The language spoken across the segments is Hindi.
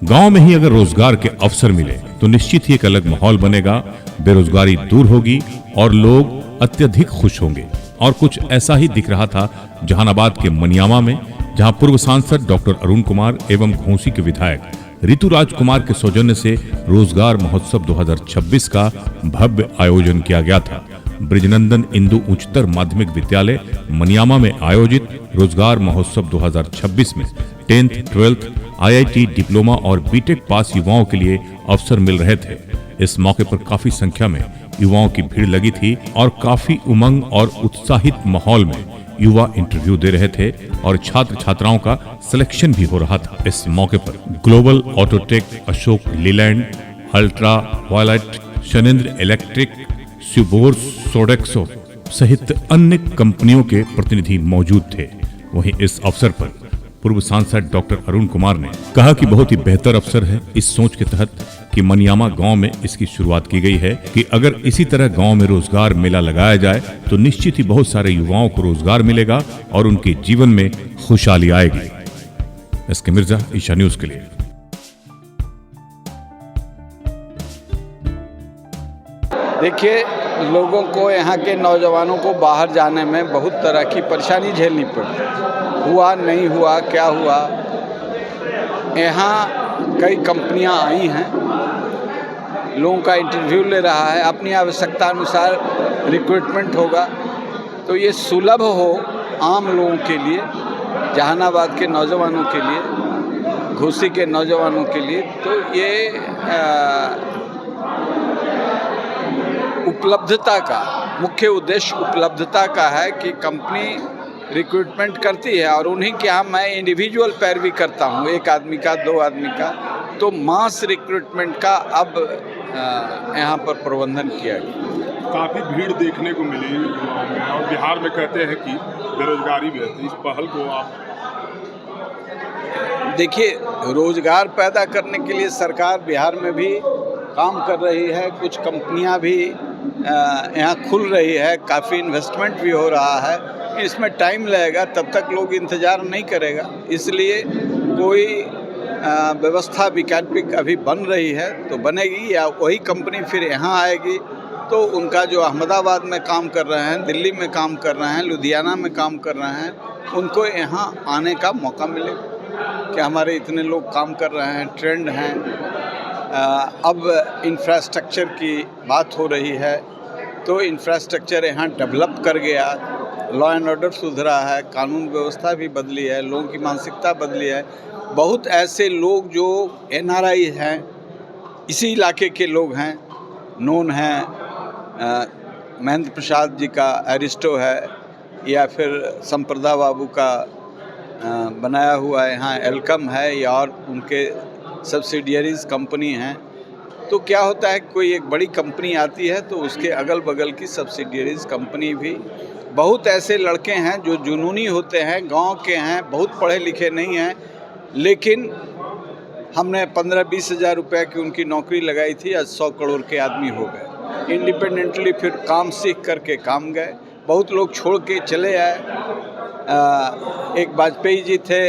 गांव में ही अगर रोजगार के अवसर मिले तो निश्चित ही एक अलग माहौल बनेगा, बेरोजगारी दूर होगी और लोग अत्यधिक खुश होंगे। और कुछ ऐसा ही दिख रहा था जहानाबाद के मनियामा में, जहां पूर्व सांसद डॉक्टर अरुण कुमार एवं घोसी के विधायक ऋतुराज कुमार के सौजन्य से रोजगार महोत्सव 2026 का भव्य आयोजन किया गया था। ब्रिजनंदन इंदु उच्चतर माध्यमिक विद्यालय मनियामा में आयोजित रोजगार महोत्सव 2026 में 10th, 12th, IIT, डिप्लोमा और बीटेक पास युवाओं के लिए अवसर मिल रहे थे। इस मौके पर काफी संख्या में युवाओं की भीड़ लगी थी और काफी उमंग और उत्साहित माहौल में युवा इंटरव्यू दे रहे थे और छात्र छात्राओं का सिलेक्शन भी हो रहा था। इस मौके पर Global Autotech, Ashok Leyland, Ultraviolette, Shanendra Electric, स्यूबोर्स, सोडेक्सो सहित अन्य कंपनियों के प्रतिनिधि मौजूद थे। वहीं इस अवसर पर पूर्व सांसद डॉक्टर अरुण कुमार ने कहा कि बहुत ही बेहतर अवसर है इस सोच के तहत कि मनियामा गांव में इसकी शुरुआत की गई है कि अगर इसी तरह गांव में रोजगार मेला लगाया जाए तो निश्चित ही बहुत सारे युवाओं को रोजगार मिलेगा और उनके जीवन में खुशहाली आएगी। एसके मिर्जा, ईशा न्यूज के लिए। देखिए, लोगों को, यहाँ के नौजवानों को बाहर जाने में बहुत तरह की परेशानी झेलनी पड़ती। हुआ नहीं हुआ, क्या हुआ, यहाँ कई कंपनियाँ आई हैं, लोगों का इंटरव्यू ले रहा है, अपनी आवश्यकता अनुसार रिक्रूटमेंट होगा। तो ये सुलभ हो आम लोगों के लिए, जहानाबाद के नौजवानों के लिए, घोसी के नौजवानों के लिए, तो ये उपलब्धता का मुख्य उद्देश्य उपलब्धता का है कि कंपनी रिक्रूटमेंट करती है और उन्हीं के यहाँ मैं इंडिविजुअल पैरवी करता हूँ, एक आदमी का, दो आदमी का। तो मास रिक्रूटमेंट का अब यहाँ पर प्रबंधन किया गया। काफ़ी भीड़ देखने को मिली युवाओं में और बिहार में कहते हैं कि बेरोजगारी भी है। इस पहल को आप देखिए, रोजगार पैदा करने के लिए सरकार बिहार में भी काम कर रही है, कुछ कंपनियां भी यहाँ खुल रही है, काफ़ी इन्वेस्टमेंट भी हो रहा है। इसमें टाइम लगेगा, तब तक लोग इंतज़ार नहीं करेगा, इसलिए कोई व्यवस्था वैकल्पिक अभी बन रही है तो बनेगी, या वही कंपनी फिर यहाँ आएगी तो उनका जो अहमदाबाद में काम कर रहे हैं, दिल्ली में काम कर रहे हैं, लुधियाना में काम कर रहे हैं, उनको यहाँ आने का मौका मिलेगा कि हमारे इतने लोग काम कर रहे हैं, ट्रेंड हैं। अब इंफ्रास्ट्रक्चर की बात हो रही है तो इंफ्रास्ट्रक्चर यहाँ डेवलप कर गया, लॉ एंड ऑर्डर सुधरा है, कानून व्यवस्था भी बदली है, लोगों की मानसिकता बदली है। बहुत ऐसे लोग जो NRI हैं, इसी इलाके के लोग हैं, नोन हैं, महेंद्र प्रसाद जी का एरिस्टो है, या फिर संप्रदा बाबू का बनाया हुआ यहाँ एल्कम है, या और उनके सब्सिडियरीज कंपनी हैं। तो क्या होता है, कोई एक बड़ी कंपनी आती है तो उसके अगल बगल की सब्सिडियरीज कंपनी भी। बहुत ऐसे लड़के हैं जो जुनूनी होते हैं, गांव के हैं, बहुत पढ़े लिखे नहीं हैं, लेकिन हमने 15-20 हज़ार रुपये की उनकी नौकरी लगाई थी, आज 100 करोड़ के आदमी हो गए। इंडिपेंडेंटली फिर काम सीख करके काम गए, बहुत लोग छोड़ के चले आए। एक वाजपेयी जी थे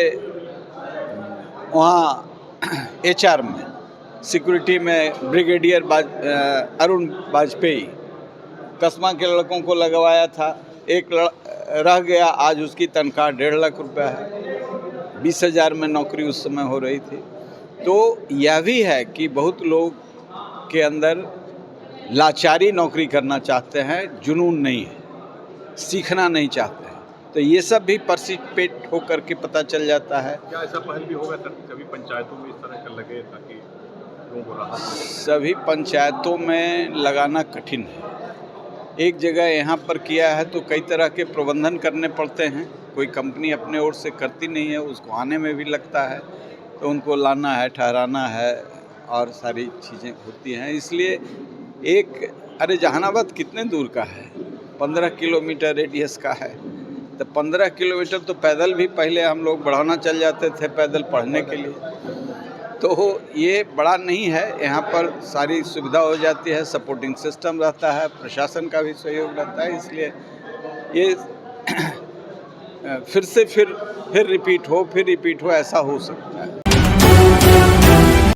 वहाँ HR में, सिक्योरिटी में ब्रिगेडियर अरुण वाजपेयी, कस्बा के लड़कों को लगवाया था, एक रह गया, आज उसकी तनख्वाह 1.5 लाख रुपया है, 20 हज़ार में नौकरी उस समय हो रही थी। तो यह भी है कि बहुत लोग के अंदर लाचारी नौकरी करना चाहते हैं, जुनून नहीं है, सीखना नहीं चाहते हैं। तो ये सब भी पार्टिसिपेट होकर के पता चल जाता है। क्या ऐसा पहल भी होगा सर, कभी पंचायतों में इस तरह का लगे ताकि लोगों को राहत? सभी पंचायतों में लगाना कठिन है। एक जगह यहाँ पर किया है तो कई तरह के प्रबंधन करने पड़ते हैं, कोई कंपनी अपने ओर से करती नहीं है, उसको आने में भी लगता है, तो उनको लाना है, ठहराना है और सारी चीज़ें होती हैं। इसलिए अरे जहानाबाद कितने दूर का है, 15 किलोमीटर रेडियस का है, तो 15 किलोमीटर तो पैदल भी पहले हम लोग बढ़ाना चल जाते थे पैदल पढ़ने के लिए। तो ये बड़ा नहीं है, यहाँ पर सारी सुविधा हो जाती है, सपोर्टिंग सिस्टम रहता है, प्रशासन का भी सहयोग रहता है, इसलिए ये फिर रिपीट हो ऐसा हो सकता है।